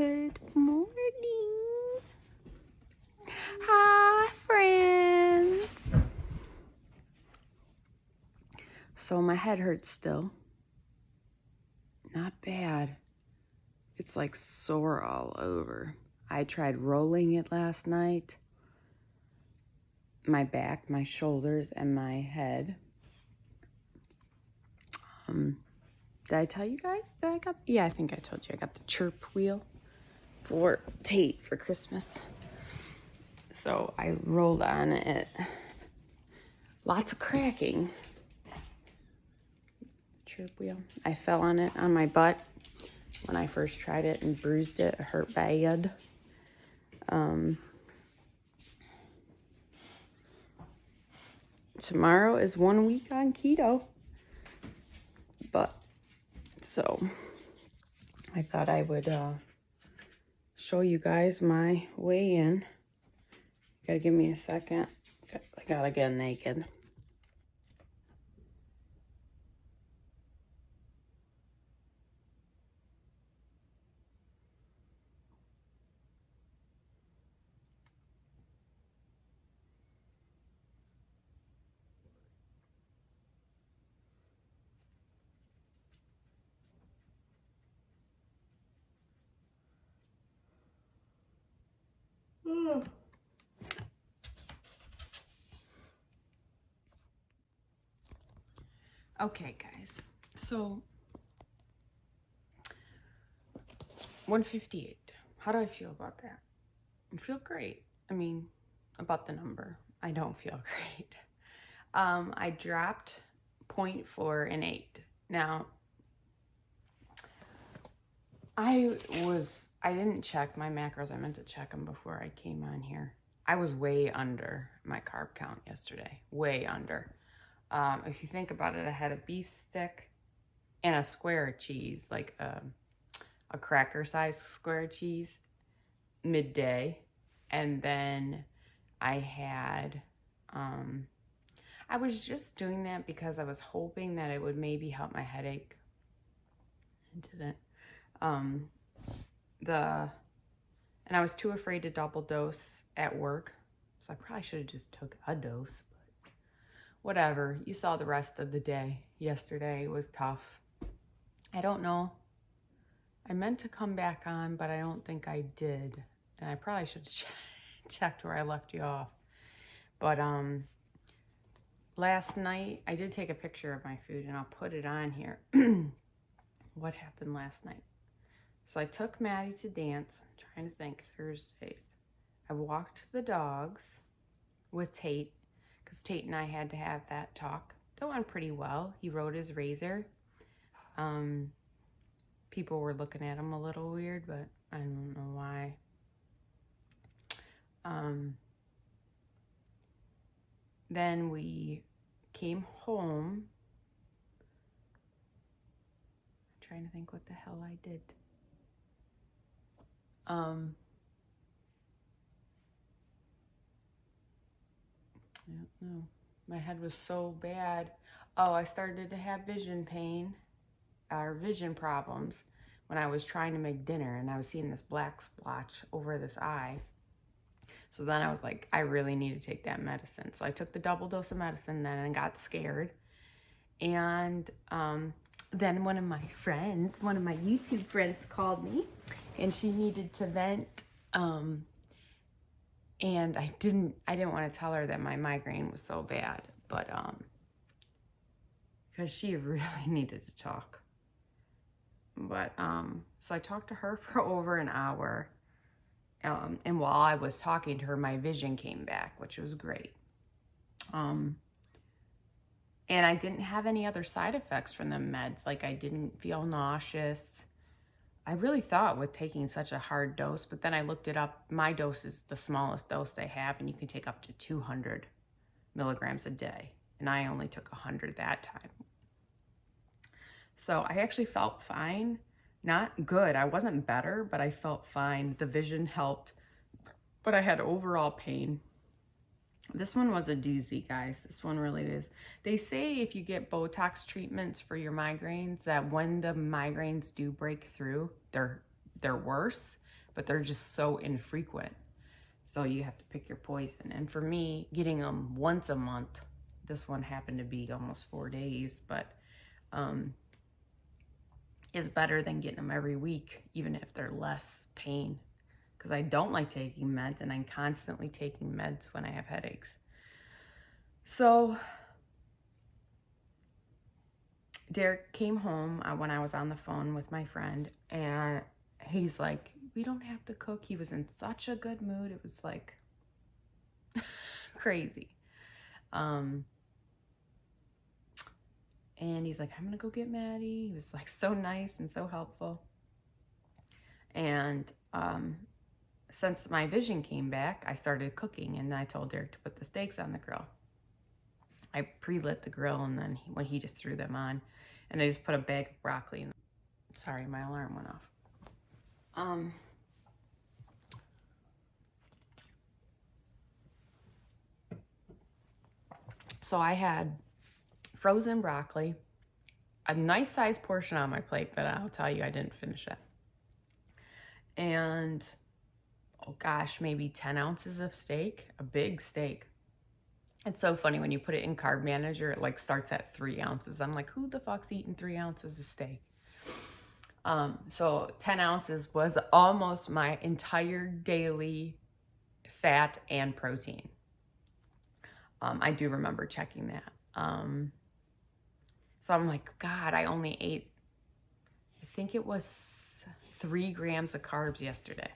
Good morning. Hi, friends. So my head hurts still. Not bad. It's like sore all over. I tried rolling it last night. My back, my shoulders, and my head. Did I tell you guys that I got? Yeah, I think I told you I got the chirp wheel for Tate for Christmas. So I rolled on it. Lots of cracking. Chirp wheel. I fell on it on my butt when I first tried it and bruised it. It hurt bad. Tomorrow is 1 week on keto. But so I thought I would show you guys my weigh-in. Gotta give me a second. I gotta get naked. Okay, guys. So 158. How do I feel about that? I feel great. I mean, about the number. I don't feel great. I dropped 0.4 and 8. Now, I didn't check my macros. I meant to check them before I came on here. I was way under my carb count yesterday. Way under. If you think about it, I had a beef stick and a square of cheese, like a cracker-sized square of cheese, midday. And then I had, I was just doing that because I was hoping that it would maybe help my headache. It didn't. And I was too afraid to double dose at work. So I probably should have just took a dose, but whatever. You saw the rest of the day. Yesterday was tough. I don't know. I meant to come back on, but I don't think I did. And I probably should have checked where I left you off. But last night, I did take a picture of my food, and I'll put it on here. What happened last night? So I took Maddie to dance. I'm trying to think. Thursdays. I walked the dogs with Tate, because Tate and I had to have that talk. That went pretty well. He rode his razor. People were looking at him a little weird, but I don't know why. Then we came home. I'm trying to think what the hell I did. I don't know. My head was so bad. Oh, I started to have vision pain or vision problems when I was trying to make dinner, and I was seeing this black splotch over this eye. So then I was like, I really need to take that medicine. So I took the double dose of medicine then and got scared. And then one of my YouTube friends called me, and she needed to vent. And I didn't want to tell her that my migraine was so bad, but because she really needed to talk. But so I talked to her for over an hour. And while I was talking to her, my vision came back, which was great. And I didn't have any other side effects from the meds. Like, I didn't feel nauseous. I really thought with taking such a hard dose, but then I looked it up. My dose is the smallest dose they have, and you can take up to 200 milligrams a day. And I only took 100 that time. So I actually felt fine. Not good. I wasn't better, but I felt fine. The vision helped, but I had overall pain. This one was a doozy, guys. This one really is. They say if you get Botox treatments for your migraines, that when the migraines do break through, they're worse. but they're just so infrequent. So you have to pick your poison. And for me, getting them once a month, this one happened to be almost 4 days, but is better than getting them every week, even if they're less pain. Because I don't like taking meds, and I'm constantly taking meds when I have headaches. So Derek came home when I was on the phone with my friend, and he's like, we don't have to cook. He was in such a good mood. It was like crazy. And he's like, I'm gonna go get Maddie. He was like so nice and so helpful. And since my vision came back, I started cooking, and I told Derek to put the steaks on the grill. I pre-lit the grill, and then when he just threw them on, and I just put a bag of broccoli in. Sorry, my alarm went off. So I had frozen broccoli, a nice sized portion on my plate, but I'll tell you, I didn't finish it. And, oh gosh, maybe 10 ounces of steak, a big steak. It's so funny when you put it in Carb Manager, it like starts at 3 ounces. I'm like, who the fuck's eating 3 ounces of steak? So 10 ounces was almost my entire daily fat and protein. I do remember checking that. So I'm like, God, I only ate, I think it was 3 grams of carbs yesterday.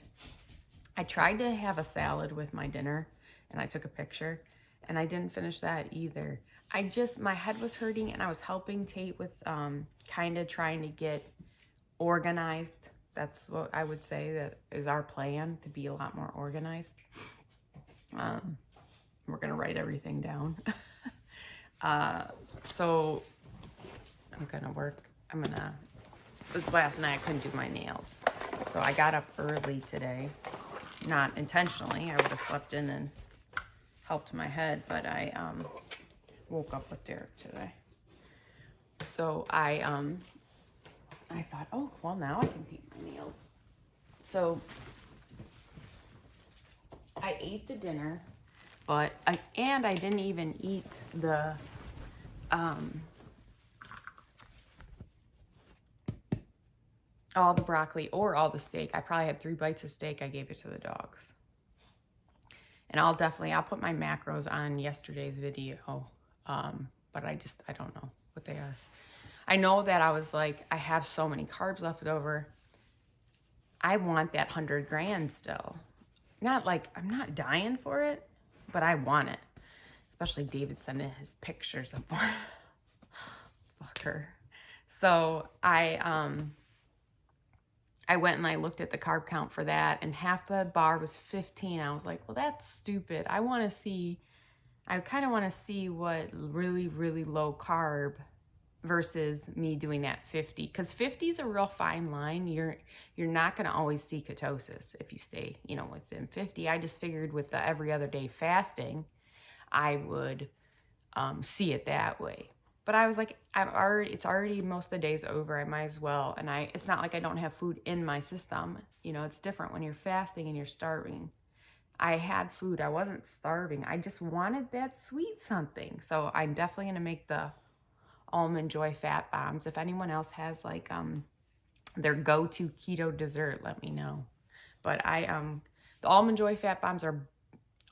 I tried to have a salad with my dinner, and I took a picture, and I didn't finish that either. My head was hurting, and I was helping Tate with kind of trying to get organized. That's what I would say that is our plan, to be a lot more organized. We're gonna write everything down. So this last night I couldn't do my nails. So I got up early today, not intentionally. I would have slept in and helped my head, but I woke up with Derek today. So I thought, oh, well, now I can paint my nails. So I ate the dinner, but I didn't even eat the all the broccoli or all the steak. I probably had 3 bites of steak. I gave it to the dogs. And I'll put my macros on yesterday's video. But I don't know what they are. I know that I was like, I have so many carbs left over. I want that 100 grand still. Not like, I'm not dying for it, but I want it. Especially David sending his pictures of fucker. So I went and I looked at the carb count for that, and half the bar was 15. I was like, well, that's stupid. I kind of want to see what really, really low carb versus me doing that 50. Because 50 is a real fine line. You're not going to always see ketosis if you stay, within 50. I just figured with the every other day fasting, I would see it that way. But I was like, it's already most of the day's over. I might as well. And it's not like I don't have food in my system. It's different when you're fasting and you're starving. I had food. I wasn't starving. I just wanted that sweet something. So I'm definitely going to make the Almond Joy Fat Bombs. If anyone else has like their go-to keto dessert, let me know. But the Almond Joy Fat Bombs are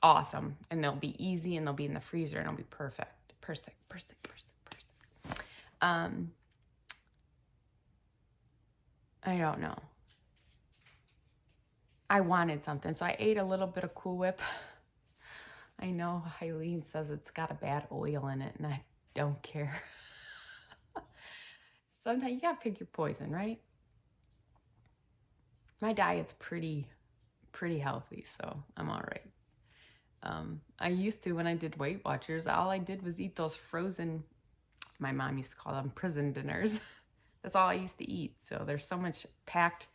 awesome, and they'll be easy, and they'll be in the freezer, and it'll be perfect. I don't know. I wanted something, so I ate a little bit of Cool Whip. I know Eileen says it's got a bad oil in it, and I don't care. Sometimes you gotta pick your poison, right? My diet's pretty healthy, so I'm all right. I used to, when I did Weight Watchers, all I did was eat those frozen, my mom used to call them prison dinners. That's all I used to eat. So there's so much packed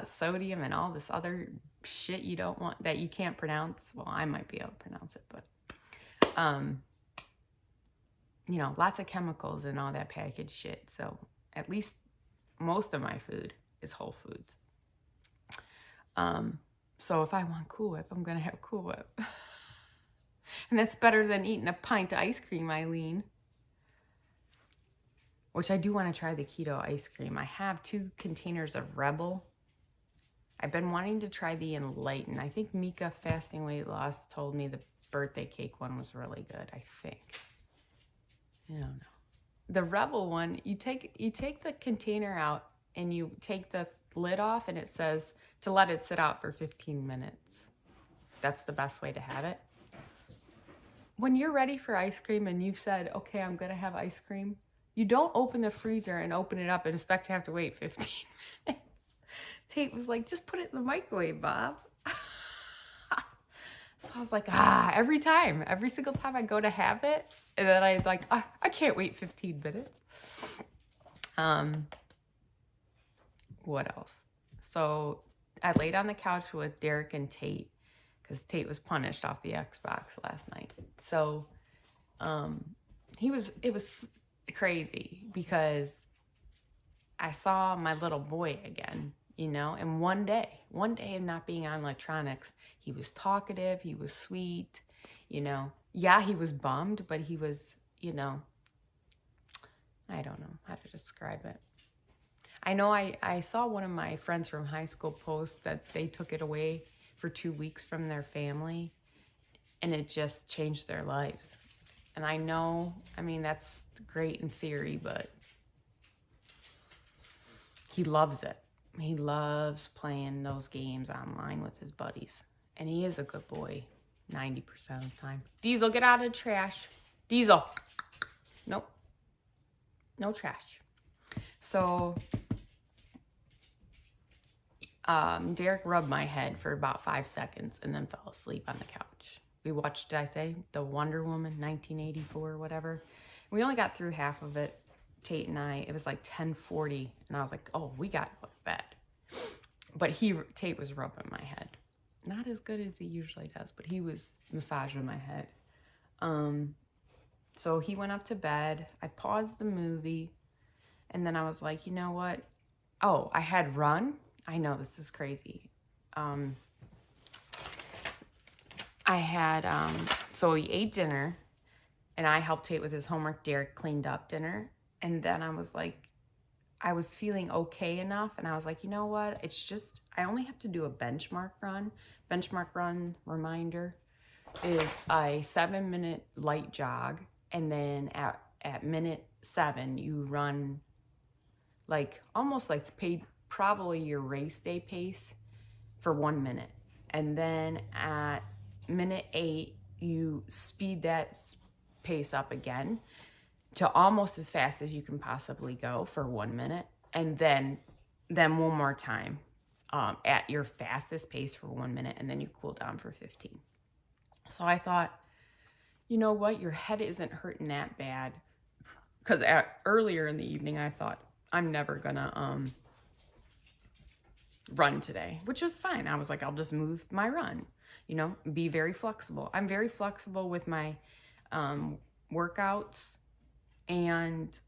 sodium and all this other shit you don't want, that you can't pronounce. Well, I might be able to pronounce it, but lots of chemicals and all that packaged shit. So at least most of my food is whole foods. So if I want Cool Whip, I'm going to have Cool Whip. And that's better than eating a pint of ice cream, Eileen. Which I do want to try the keto ice cream. I have 2 containers of Rebel. I've been wanting to try the Enlighten. I think Mika Fasting Weight Loss told me the birthday cake one was really good, I think. I don't know. The Rebel one, you take the container out and you take the lid off and it says to let it sit out for 15 minutes. That's the best way to have it. When you're ready for ice cream and you've said, okay, I'm going to have ice cream, you don't open the freezer and open it up and expect to have to wait 15 minutes. Tate was like, just put it in the microwave, Bob. So I was like, every single time I go to have it, and then I like, I can't wait 15 minutes. What else? So I laid on the couch with Derek and Tate because Tate was punished off the Xbox last night. So it was crazy because I saw my little boy again, you know, and one day of not being on electronics, he was talkative, he was sweet, you know. Yeah, he was bummed, but he was, you know, I don't know how to describe it. I know I saw one of my friends from high school post that they took it away for 2 weeks from their family and it just changed their lives. And I know, I mean, that's great in theory, but he loves it. He loves playing those games online with his buddies. And he is a good boy 90% of the time. Diesel, get out of the trash. Diesel. Nope. No trash. So Derek rubbed my head for about 5 seconds and then fell asleep on the couch. We watched, did I say, the Wonder Woman 1984 or whatever. We only got through half of it, Tate and I. It was like 10:40, and I was like, oh, we got to go to bed. But Tate was rubbing my head. Not as good as he usually does, but he was massaging my head. So he went up to bed. I paused the movie, and then I was like, you know what? Oh, I had run. I know this is crazy. So we ate dinner, and I helped Tate with his homework. Derek cleaned up dinner, and then I was like, I was feeling okay enough, and I was like, you know what? It's just, I only have to do a benchmark run. Benchmark run reminder is a 7-minute light jog, and then at minute 7, you run like almost like probably your race day pace for 1 minute. And then at minute 8, you speed that pace up again to almost as fast as you can possibly go for 1 minute. And then one more time at your fastest pace for 1 minute, and then you cool down for 15. So I thought, you know what? Your head isn't hurting that bad. Because earlier in the evening, I thought, I'm never gonna run today, which was fine. I was like, I'll just move my run, you know, be very flexible. I'm very flexible with my workouts and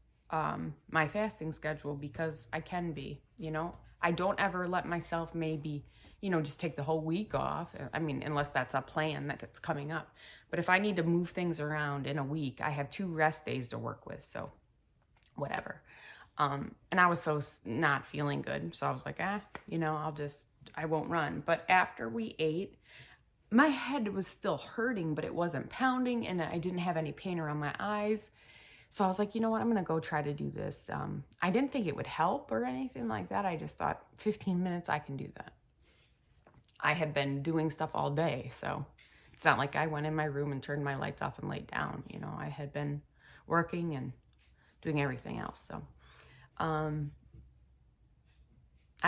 my fasting schedule because I can be, you know. I don't ever let myself maybe, you know, just take the whole week off. I mean, unless that's a plan that's coming up. But if I need to move things around in a week, I have 2 rest days to work with, so whatever. And I was so not feeling good, so I was like, you know, I won't run. But after we ate, my head was still hurting, but it wasn't pounding, and I didn't have any pain around my eyes. So I was like, you know what, I'm going to go try to do this. I didn't think it would help or anything like that. I just thought 15 minutes, I can do that. I had been doing stuff all day, so it's not like I went in my room and turned my lights off and laid down. You know, I had been working and doing everything else. So I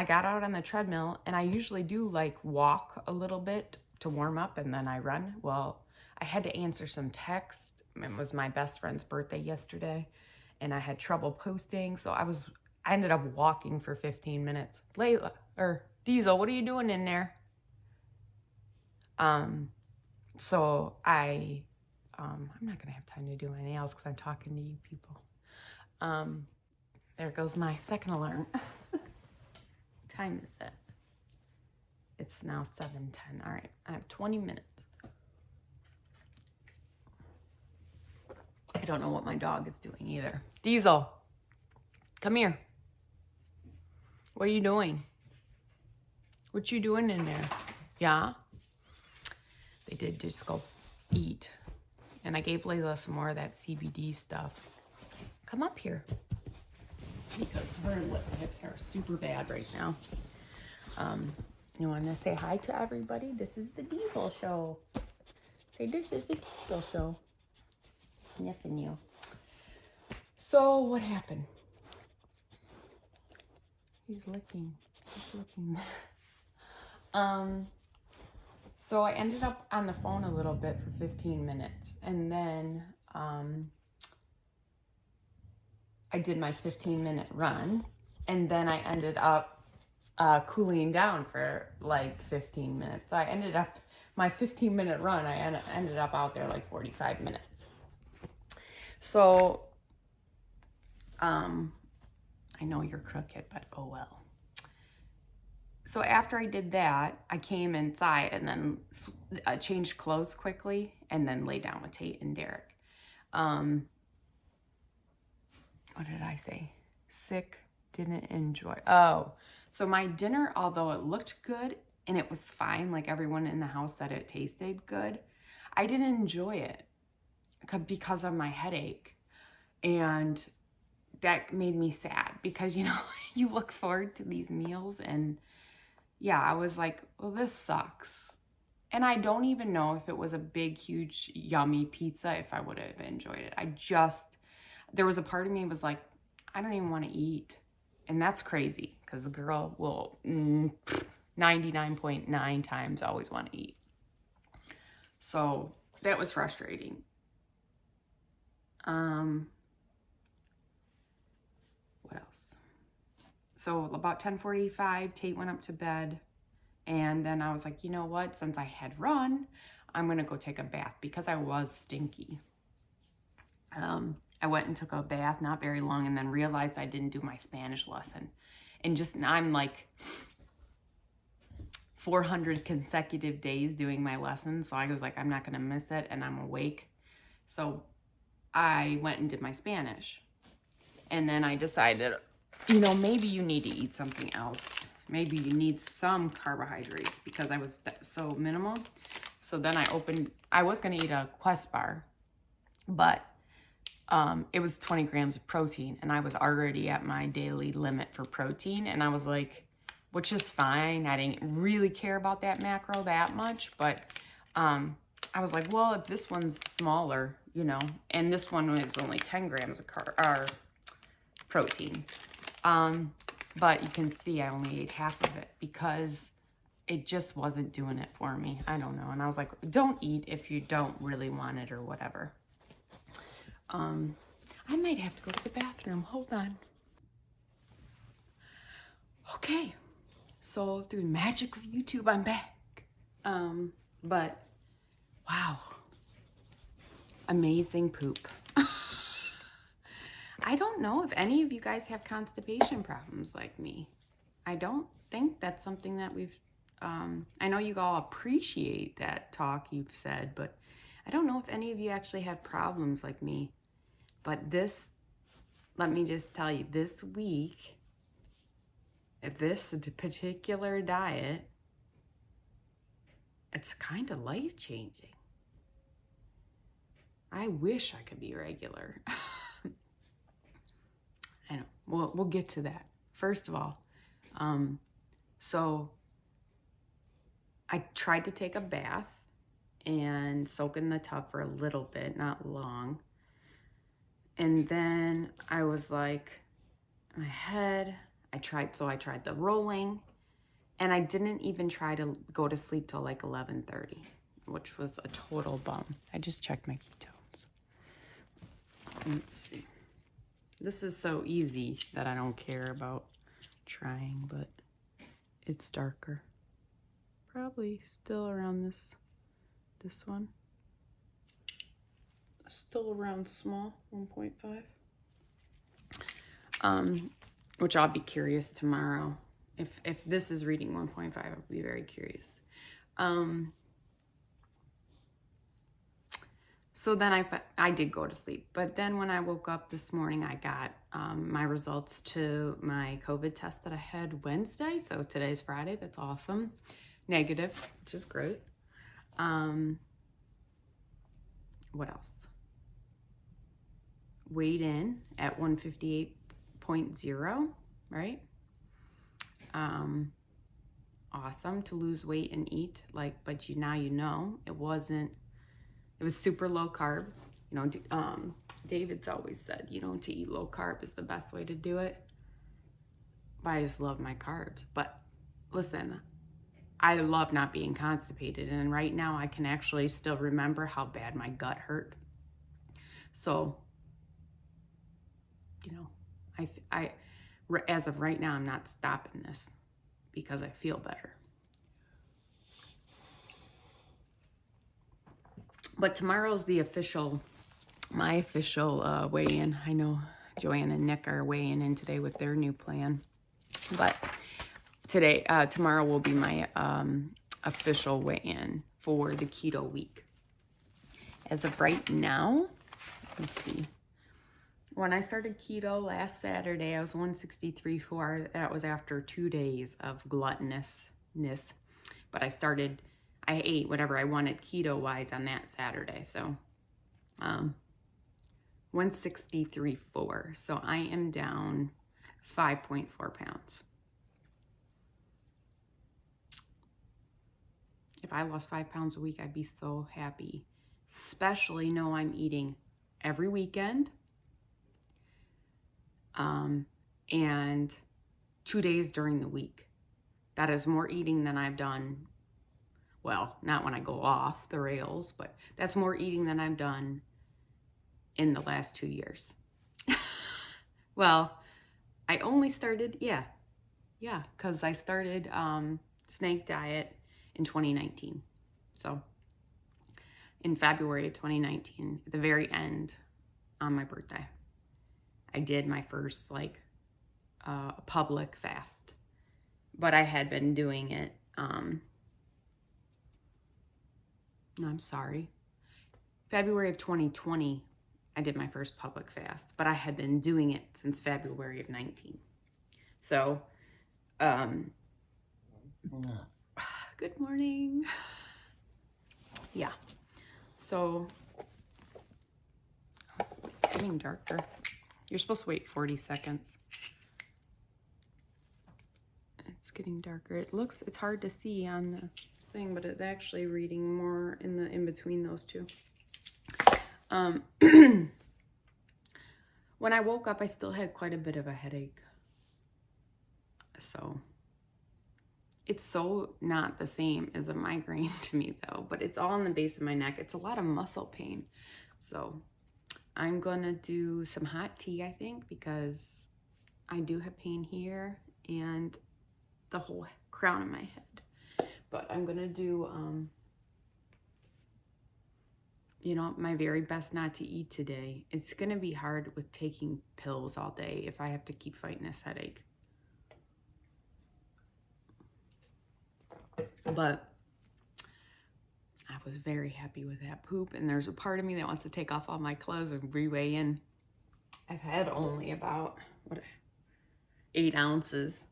got out on the treadmill, and I usually do like walk a little bit to warm up, and then I run. Well, I had to answer some texts. It was my best friend's birthday yesterday, and I had trouble posting, so I ended up walking for 15 minutes. Diesel, what are you doing in there? So I'm not gonna have time to do my nails because I'm talking to you people. There goes my second alarm. What time is it? It's now 7:10. All right, I have 20 minutes. I don't know what my dog is doing either. Diesel, come here. What are you doing? What you doing in there? Yeah? They did just go eat. And I gave Layla some more of that CBD stuff. Come up here. Because her lip hips are super bad right now. You want to say hi to everybody? This is the Diesel Show. Say, this is the Diesel Show. Sniffing you. So, what happened? He's licking. He's licking. So I ended up on the phone a little bit for 15 minutes. And then I did my 15-minute run. And then I ended up cooling down for like 15 minutes. So I ended up, my 15-minute run, I ended up out there like 45 minutes. So, I know you're crooked, but oh well. So after I did that, I came inside and then changed clothes quickly and then lay down with Tate and Derek. What did I say? Sick, didn't enjoy. Oh, so my dinner, although it looked good and it was fine, like everyone in the house said it tasted good, I didn't enjoy it because of my headache. And that made me sad because, you know, you look forward to these meals and yeah, I was like, well, this sucks. And I don't even know if it was a big, huge, yummy pizza, if I would have enjoyed it. There was a part of me that was like, I don't even want to eat. And that's crazy because a girl will 99.9 times always want to eat. So that was frustrating. What else? So about 10:45, Tate went up to bed. And then I was like, you know what? Since I had run, I'm going to go take a bath because I was stinky. I went and took a bath, not very long, and then realized I didn't do my Spanish lesson. And I'm like 400 consecutive days doing my lesson. So I was like, I'm not going to miss it. And I'm awake. So I went and did my Spanish. And then I decided, you know, maybe you need to eat something else. Maybe you need some carbohydrates because I was so minimal. So then I was going to eat a Quest bar, but it was 20 grams of protein and I was already at my daily limit for protein. And I was like, which is fine. I didn't really care about that macro that much, but I was like, well, if this one's smaller, you know, and this one was only 10 grams of protein. But you can see I only ate half of it because it just wasn't doing it for me. I don't know. And I was like, don't eat if you don't really want it or whatever. I might have to go to the bathroom. Hold on. Okay. So through the magic of YouTube, I'm back. But wow. Amazing poop. I don't know if any of you guys have constipation problems like me. I don't think that's something that we've, I know you all appreciate that talk you've said, but I don't know if any of you actually have problems like me. But let me just tell you, this week, this particular diet, it's kind of life-changing. I wish I could be regular. I know. We'll get to that. First of all, so I tried to take a bath and soak in the tub for a little bit, not long. And then I was like, my head, I tried the rolling, and I didn't even try to go to sleep till like 11:30, which was a total bum. I just checked my ketones. Let's see. This is so easy that I don't care about trying, but it's darker. Probably still around this one. Still around small, 1.5. Which I'll be curious tomorrow If this is reading 1.5, I'll be very curious. So then I did go to sleep. But then when I woke up this morning, I got my results to my COVID test that I had Wednesday. So today's Friday. That's awesome. Negative, which is great. What else? Weighed in at 158.0, right? Awesome to lose weight and eat, but now you know it was super low carb. You know, David's always said, to eat low carb is the best way to do it. But I just love my carbs. But listen, I love not being constipated. And right now I can actually still remember how bad my gut hurt. So, as of right now, I'm not stopping this because I feel better. But tomorrow's my official weigh-in. I know Joanne and Nick are weighing in today with their new plan. But tomorrow will be my official weigh-in for the keto week. As of right now, let me see. When I started keto last Saturday, I was 163.4. That was after 2 days of gluttonousness. But I ate whatever I wanted keto-wise on that Saturday. So 163.4. So I am down 5.4 pounds. If I lost 5 pounds a week, I'd be so happy. Especially know I'm eating every weekend. And 2 days during the week. That is more eating than I've done. Well, not when I go off the rails, but that's more eating than I've done in the last 2 years. Well, I only started, because I started snake diet in 2019. So in February of 2019, at the very end, on my birthday, I did my first public fast. But I had been doing it, February of 2020, I did my first public fast, but I had been doing it since February of 19. So, good morning. Yeah. So, it's getting darker. You're supposed to wait 40 seconds. It's getting darker. It's hard to see on the thing, but it's actually reading more in between those two. When I woke up, I still had quite a bit of a headache. So it's so not the same as a migraine to me though, but it's all in the base of my neck. It's a lot of muscle pain. So I'm gonna do some hot tea, I think, because I do have pain here and the whole crown of my head. But I'm gonna do, my very best not to eat today. It's gonna be hard with taking pills all day if I have to keep fighting this headache. But I was very happy with that poop, and there's a part of me that wants to take off all my clothes and re-weigh in. I've had only about 8 ounces,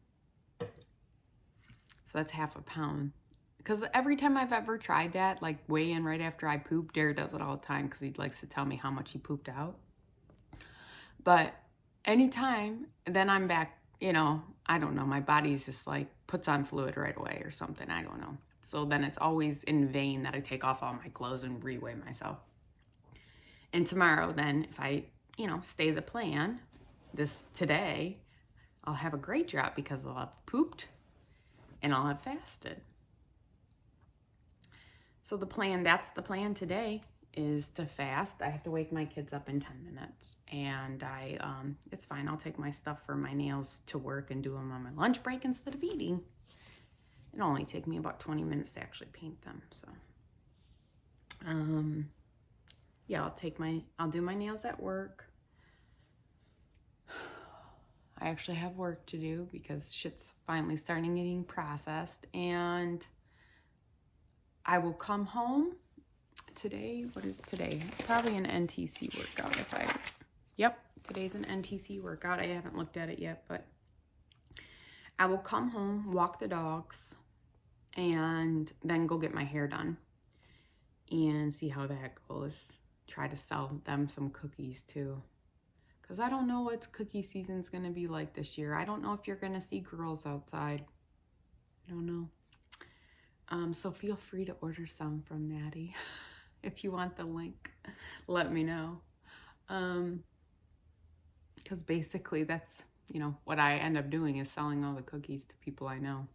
so that's half a pound. Because every time I've ever tried that, like weigh in right after I poop, Dare does it all the time because he likes to tell me how much he pooped out. But anytime, then I'm back, I don't know, my body's just puts on fluid right away or something, I don't know. So then it's always in vain that I take off all my clothes and re-weigh myself. And tomorrow then, if I, stay the plan, today, I'll have a great drop because I'll have pooped and I'll have fasted. So that's the plan today, is to fast. I have to wake my kids up in 10 minutes. And it's fine. I'll take my stuff for my nails to work and do them on my lunch break instead of eating. It'll only take me about 20 minutes to actually paint them. So, I'll do my nails at work. I actually have work to do because shit's finally starting getting processed. And I will come home today. What is today? Probably an NTC workout if I... Yep, today's an NTC workout. I haven't looked at it yet, but I will come home, walk the dogs, and then go get my hair done and see how that goes. Try to sell them some cookies too. Because I don't know what cookie season's going to be like this year. I don't know if you're going to see girls outside. I don't know. So feel free to order some from Maddie. If you want the link, let me know. Because basically that's, you know, what I end up doing is selling all the cookies to people I know.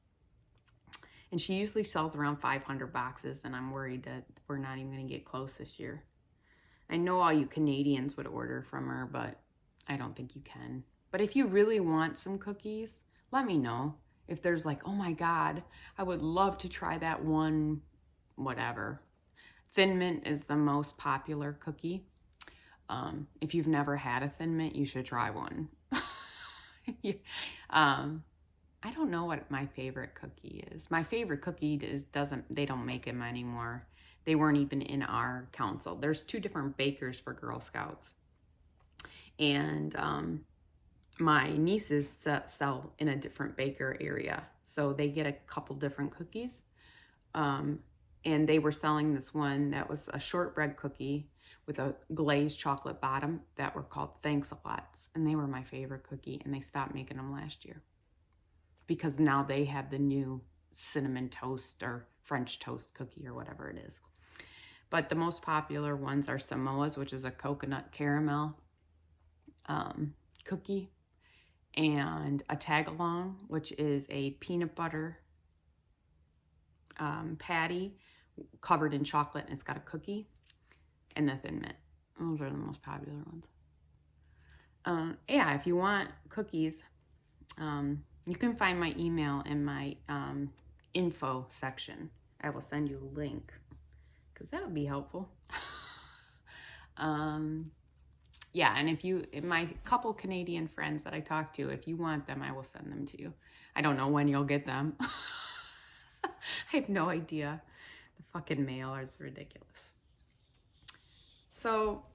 And she usually sells around 500 boxes, and I'm worried that we're not even going to get close this year. I know all you Canadians would order from her, but I don't think you can. But if you really want some cookies, let me know. If there's like, oh my God, I would love to try that one, whatever. Thin Mint is the most popular cookie. If you've never had a Thin Mint, you should try one. I don't know what my favorite cookie is. My favorite cookie they don't make them anymore. They weren't even in our council. There's 2 different bakers for Girl Scouts. And my nieces sell in a different baker area. So they get a couple different cookies. And they were selling this one that was a shortbread cookie with a glazed chocolate bottom that were called Thanks-a-Lots. And they were my favorite cookie, and they stopped making them last year. Because now they have the new cinnamon toast or French toast cookie or whatever it is. But the most popular ones are Samoa's, which is a coconut caramel cookie, and a tag-along, which is a peanut butter patty covered in chocolate, and it's got a cookie, and the Thin Mint. Those are the most popular ones. Yeah, if you want cookies, you can find my email in my info section. I will send you a link because that would be helpful. Yeah, and my couple Canadian friends that I talk to, if you want them, I will send them to you. I don't know when you'll get them. I have no idea. The fucking mail is ridiculous. So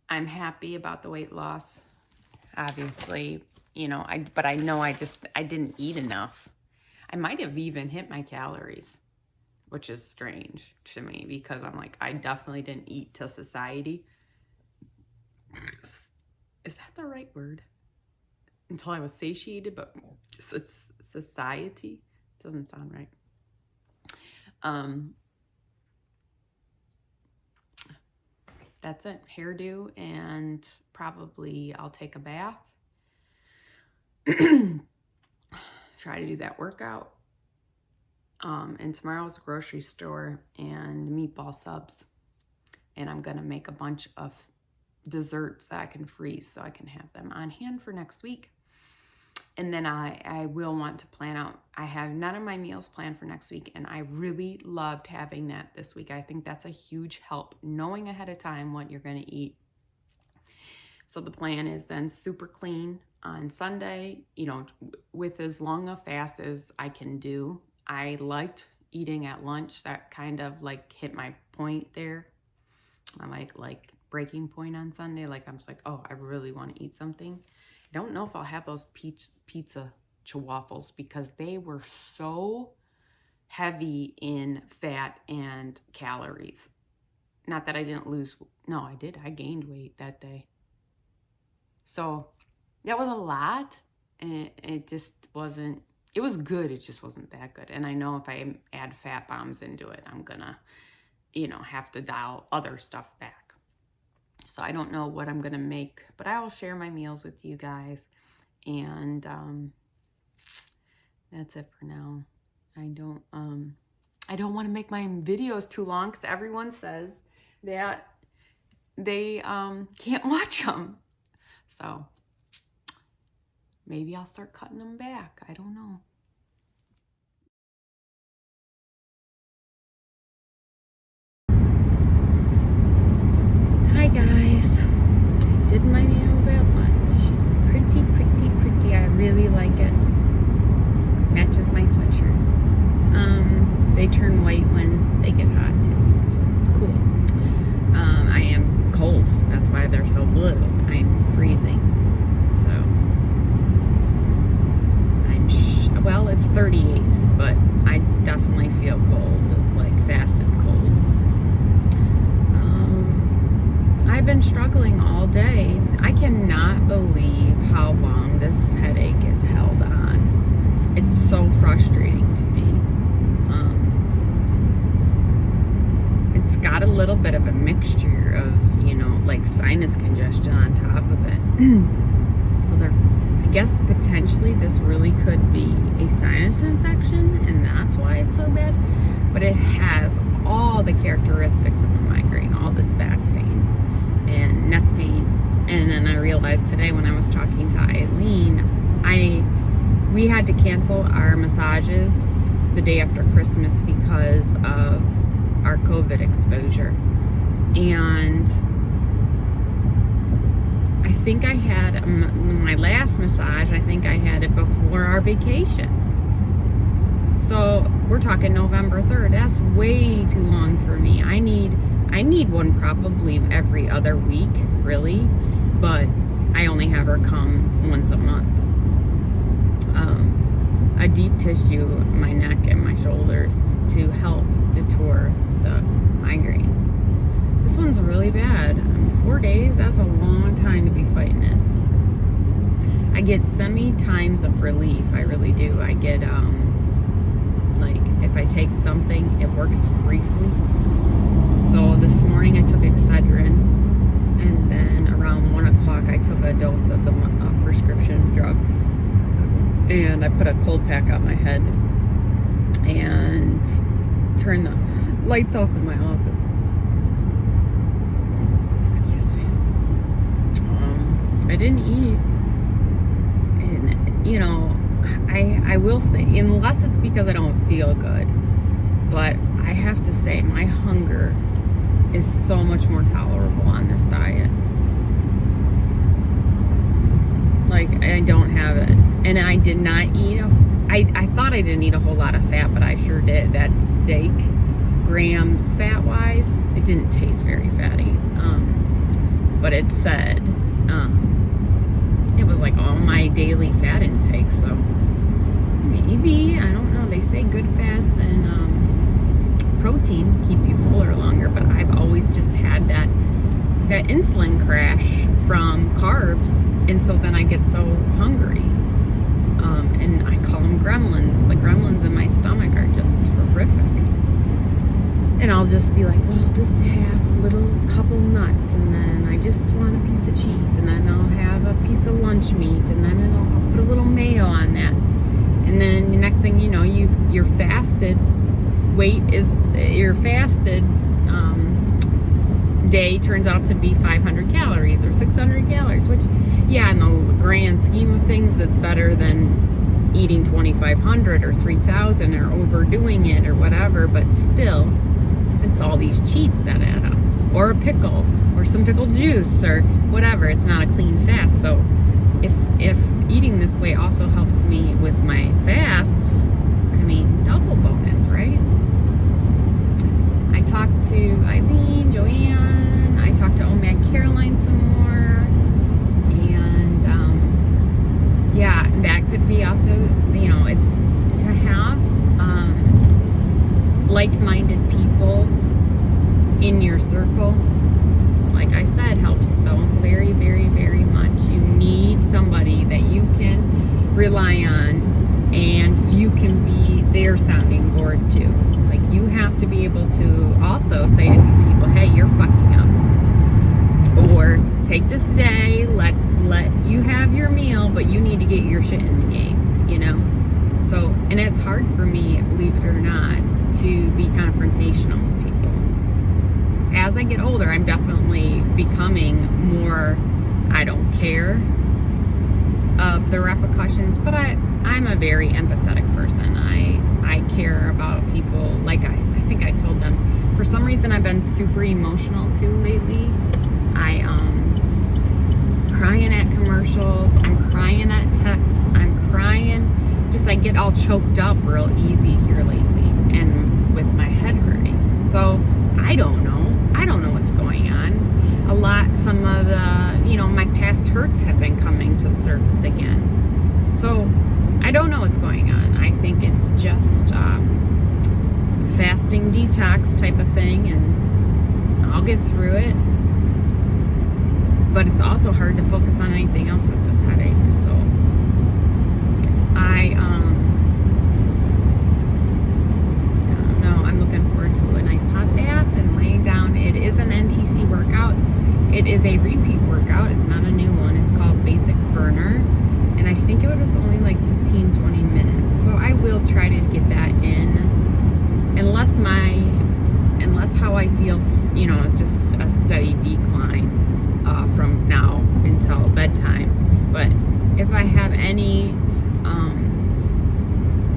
I'm happy about the weight loss. Obviously, you know, but I know I didn't eat enough. I might have even hit my calories, which is strange to me because I'm like, I definitely didn't eat to satiety. Is that the right word? Until I was satiated, but society doesn't sound right. That's it. Hairdo, and probably I'll take a bath. Try to do that workout. And tomorrow's grocery store and meatball subs. And I'm going to make a bunch of desserts that I can freeze so I can have them on hand for next week. And then I will want to plan out. I have none of my meals planned for next week, and I really loved having that this week. I think that's a huge help, knowing ahead of time what you're going to eat. So the plan is then super clean on Sunday, you know, with as long a fast as I can do. I liked eating at lunch. That kind of like hit my point there. I like breaking point on Sunday. Like I'm just like, oh, I really want to eat something. I don't know if I'll have those pizza waffles because they were so heavy in fat and calories. Not that I didn't lose. No, I did. I gained weight that day. So that was a lot, and it just wasn't, it was good. It just wasn't that good. And I know if I add fat bombs into it, I'm gonna, you know, have to dial other stuff back. So I don't know what I'm gonna make, but I will share my meals with you guys. And that's it for now. I don't want to make my videos too long because everyone says that they can't watch them. So maybe I'll start cutting them back. I don't know. Hi guys. I did my nails at lunch. Matches my sweatshirt. They turn white when they get hot too. So cool. I am cold. That's why they're so blue. I'm freezing. So well, it's 38, but I definitely feel cold, like fast and cold. I've been struggling all day. I cannot believe how long this headache is held on. It's so frustrating to me. It's got a little bit of a mixture of, like sinus congestion on top of it. So I guess potentially this really could be a sinus infection, and that's why it's so bad. But it has all the characteristics of a migraine, all this back pain and neck pain. And then I realized today when I was talking to Eileen, we had to cancel our massages the day after Christmas because of our COVID exposure. And I think I had my last massage, I think I had it before our vacation. So we're talking November 3rd. That's way too long for me. I need one probably every other week, really. But I only have her come once a month. A deep tissue, my neck and my shoulders, to help detour the migraines. This one's really bad. 4 days, that's a long time to be fighting it. I get semi-times of relief, I really do. I get, like, if I take something, it works briefly. So this morning I took Excedrin, and then around 1 o'clock I took a dose of the prescription drug. And I put a cold pack on my head and turned the lights off in my office. Excuse me. I didn't eat. And, I will say, unless it's because I don't feel good, but I have to say my hunger is so much more tolerable on this diet. Like, I don't have it. And I did not eat I thought I didn't eat a whole lot of fat, but I sure did. That steak, grams fat-wise, it didn't taste very fatty. But it said, it was like all my daily fat intake, so maybe, I don't know. They say good fats and protein keep you fuller longer, but I've always just had that insulin crash from carbs, and so then I get so hungry. And I call them gremlins. The gremlins in my stomach are just horrific. And I'll just be like, well, I'll just have a little couple nuts, and then I just want a piece of cheese, and then I'll have a piece of lunch meat, and then I'll put a little mayo on that. And then the next thing you know, your fasted day turns out to be 500 calories or 600 calories, which, yeah, in the grand scheme of things, that's better than eating 2,500 or 3,000 or overdoing it or whatever, but still, it's all these cheats that add up. Or a pickle, or some pickled juice, or whatever. It's not a clean fast. So if eating this way also helps me with my fasts, double bonus, right? I talked to Eileen, Joanne, I talked to OMAG Caroline some more, and yeah, that could be also, it's to have like-minded people in your circle, like I said, helps so very, very, very much. You need somebody that you can rely on, and you can be their sounding board too. Like, you have to be able to also say to these people, hey, you're fucking up, or take this day, let you have your meal, but you need to get your shit in the game, So, and it's hard for me, believe it or not, to be confrontational with people. As I get older, I'm definitely becoming more, I don't care of the repercussions, but I'm a very empathetic person. I care about people. Like, I think I told them, for some reason I've been super emotional too lately. Crying at commercials, I'm crying at texts, I'm crying I get all choked up real easy here lately, and with my head hurting. So I don't know what's going on. Some of the, my past hurts have been coming to the surface again. So I don't know what's going on. I think it's just fasting detox type of thing, and I'll get through it. But it's also hard to focus on anything else with this headache. So I don't know. I'm looking forward to a nice hot bath and laying down. It is an NTC workout. It is a repeat workout. It's not a new one. It's called Basic Burner. And I think it was only like 15-20 minutes. So I will try to get that in. Unless how I feel, is just a steady decline from now until bedtime. But if I have any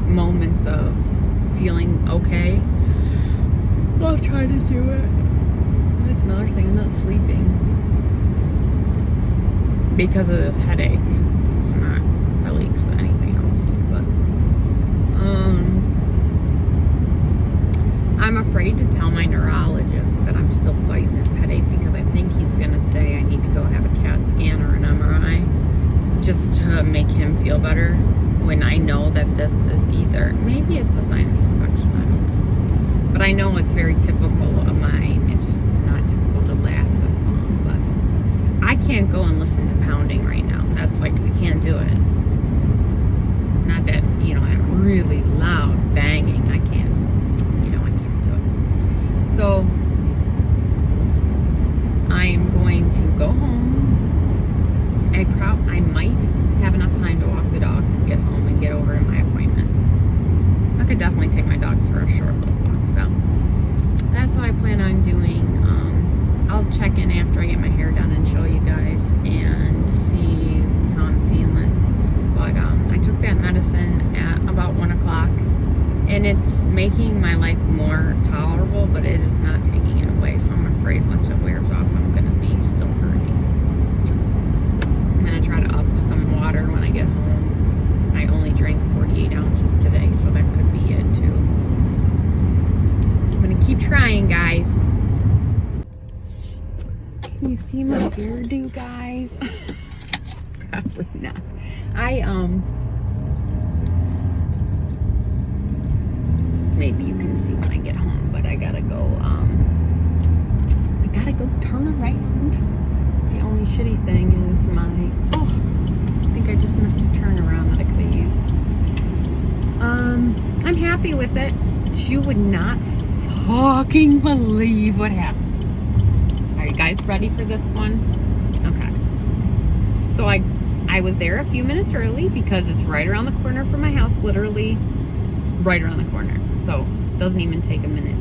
moments of feeling okay, I'll try to do it. That's another thing, I'm not sleeping because of this headache. It's not really because of anything else, but I'm afraid to tell my neurologist that I'm still fighting this headache, because I think he's gonna say I need to go have a CAT scan or an MRI just to make him feel better, when I know that this is maybe it's a sinus infection, I don't know. But I know it's very typical of mine. It's not typical to last this long, but I can't go and listen to pounding right now. That's like, I can't do it. Not that, that really loud banging. I can't do it. So I'm going to go home. I might have enough time to walk the dogs and get home and get over to my appointment. I could definitely take my dogs for a short little walk. So that's what I plan on doing. I'll check in after I get my hair done and show you guys and see how I'm feeling. But I took that medicine at about 1 o'clock, and it's making my life more tolerable, but it is not taking it away. So I'm afraid once it wears off, I'm going to be still hurting. I'm going to try to up some water when I get home. I only drank 48 ounces today, so that could be it too. So I'm going to keep trying, guys. Can you see my hairdo, guys? Probably not. Maybe you can see when I get home, but I gotta go turn around. The only shitty thing is I think I just missed a turnaround that I could have used. I'm happy with it, but you would not fucking believe what happened. Are you guys ready for this one? Okay. So I was there a few minutes early because it's right around the corner from my house, literally right around the corner. So it doesn't even take a minute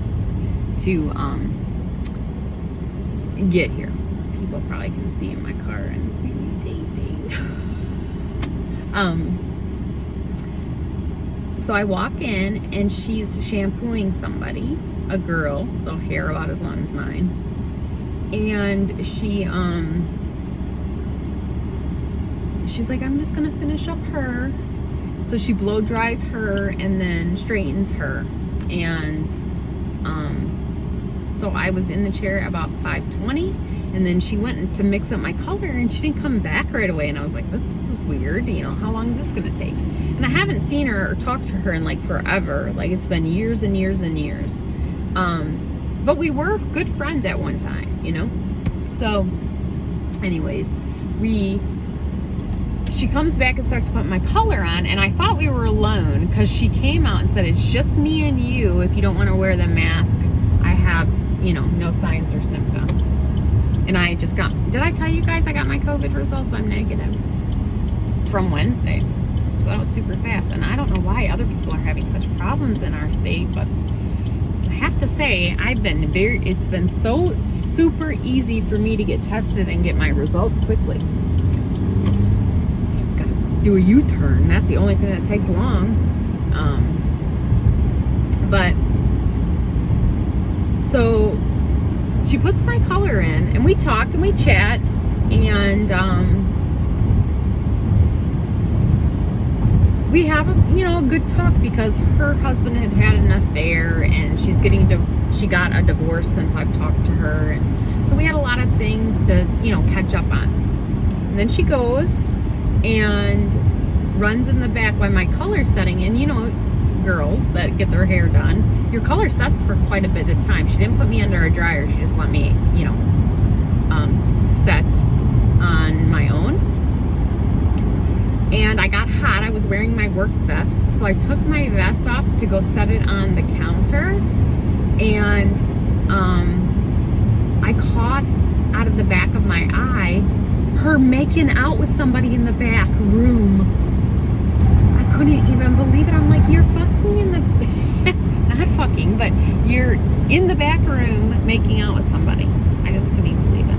to get here. People probably can see in my car and see me taping. So I walk in and she's shampooing somebody, a girl, so hair about as long as mine. And she's like, I'm just gonna finish up her. So she blow dries her and then straightens her. And so I was in the chair about 5:20, and then she went to mix up my color and she didn't come back right away. And I was like, this is weird, how long is this gonna take? And I haven't seen her or talked to her in like forever. Like, it's been years and years and years. But we were good friends at one time, So anyways, she comes back and starts putting my color on, and I thought we were alone because she came out and said, it's just me and you. If you don't want to wear the mask, I have, no signs or symptoms. And I just did I tell you guys I got my COVID results? I'm negative from Wednesday. So that was super fast. And I don't know why other people are having such problems in our state, but I have to say, it's been so super easy for me to get tested and get my results quickly. Just gotta do a U-turn. That's the only thing that takes long. So she puts my color in, and we talk and we chat, and we have a good talk, because her husband had an affair, and she got a divorce since I've talked to her, and so we had a lot of things to catch up on. And then she goes and runs in the back while my color's setting in. Girls that get their hair done, your color sets for quite a bit of time. She didn't put me under a dryer. She just let me set on my own. And I got hot. I was wearing my work vest, so I took my vest off to go set it on the counter, and I caught out of the back of my eye her making out with somebody in the back room. I couldn't even believe it. I'm like, you're fucking in the not fucking, but you're in the back room making out with somebody. I just couldn't even believe it.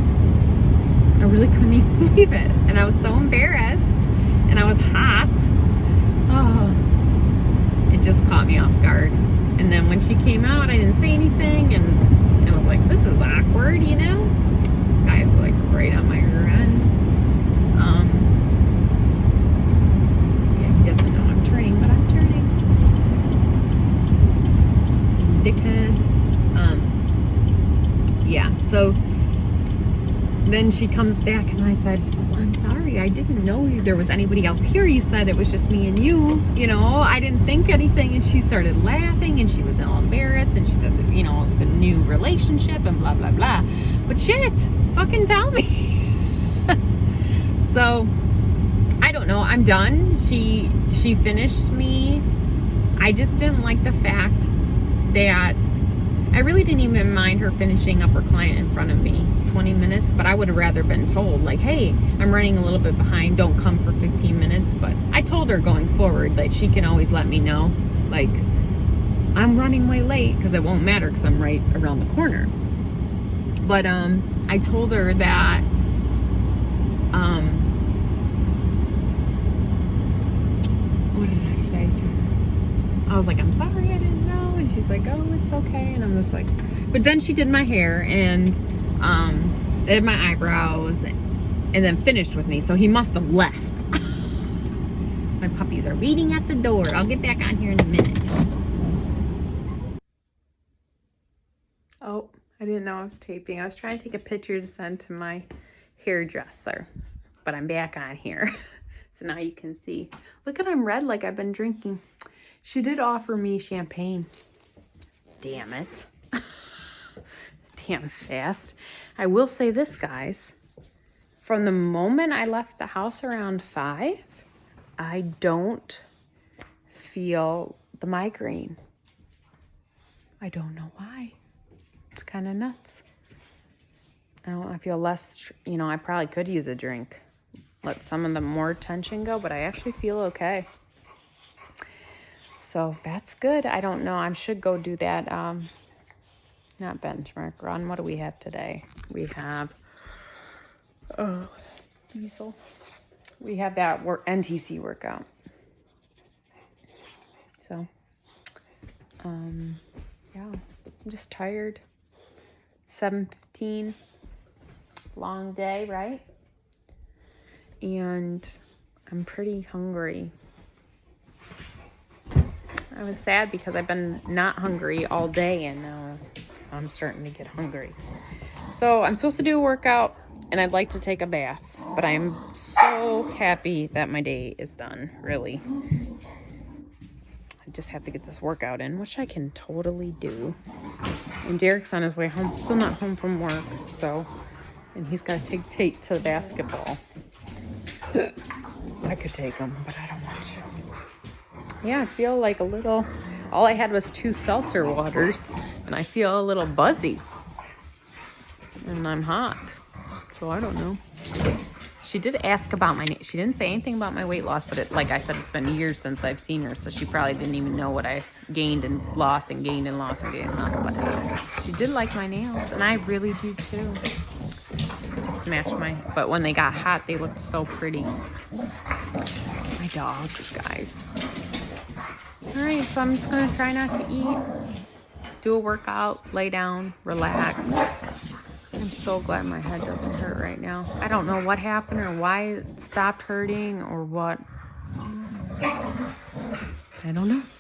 I really couldn't even believe it, and I was so embarrassed. And I was hot. Oh, it just caught me off guard. And then when she came out, I didn't say anything, and I was like, this is awkward, This guy's like right on my rear end. Yeah, he doesn't know I'm turning, but I'm turning. Dickhead. Yeah, so then she comes back, and I said, oh, I'm sorry, I didn't know there was anybody else here. You said it was just me and you, I didn't think anything. And she started laughing, and she was all embarrassed, and she said that, it was a new relationship and blah, blah, blah. But shit, fucking tell me. So, I don't know, I'm done. She finished me. I just didn't like the fact that I really didn't even mind her finishing up her client in front of me 20 minutes, but I would have rather been told, like, hey, I'm running a little bit behind, don't come for 15 minutes. But I told her going forward that she can always let me know, like, I'm running way late, because it won't matter because I'm right around the corner. But I told her that what did I say to her? I was like, I'm sorry, I didn't know. And she's like, oh, it's okay. And I'm just like, but then she did my hair and did my eyebrows and then finished with me. So he must have left. My puppies are waiting at the door. I'll get back on here in a minute. Oh, I didn't know I was taping. I was trying to take a picture to send to my hairdresser, but I'm back on here. So now you can see. Look at, I'm red like I've been drinking. She did offer me champagne. Damn it. Damn fast. I will say this, guys. From the moment I left the house around 5, I don't feel the migraine. I don't know why. It's kind of nuts. I feel less, I probably could use a drink. Let some of the more tension go, but I actually feel okay. So that's good. I don't know. I should go do that. Not benchmark run. What do we have today? We have, diesel. We have that NTC workout. So, yeah, I'm just tired. 7:15, long day, right? And I'm pretty hungry. I was sad because I've been not hungry all day, and now I'm starting to get hungry. So I'm supposed to do a workout, and I'd like to take a bath, but I'm so happy that my day is done, really. I just have to get this workout in, which I can totally do. And Derek's on his way home, still not home from work, so, and he's got to take Tate to basketball. I could take him, but I don't want to. Yeah, I feel like a little, all I had was 2 seltzer waters, and I feel a little buzzy. And I'm hot, so I don't know. She did ask about she didn't say anything about my weight loss, but like I said, it's been years since I've seen her, so she probably didn't even know what I gained and lost and gained and lost and gained and lost. But she did like my nails, and I really do too. Just match but when they got hot, they looked so pretty. My dogs, guys. All right, so I'm just gonna try not to eat, do a workout, lay down, relax. I'm so glad my head doesn't hurt right now. I don't know what happened or why it stopped hurting or what. I don't know.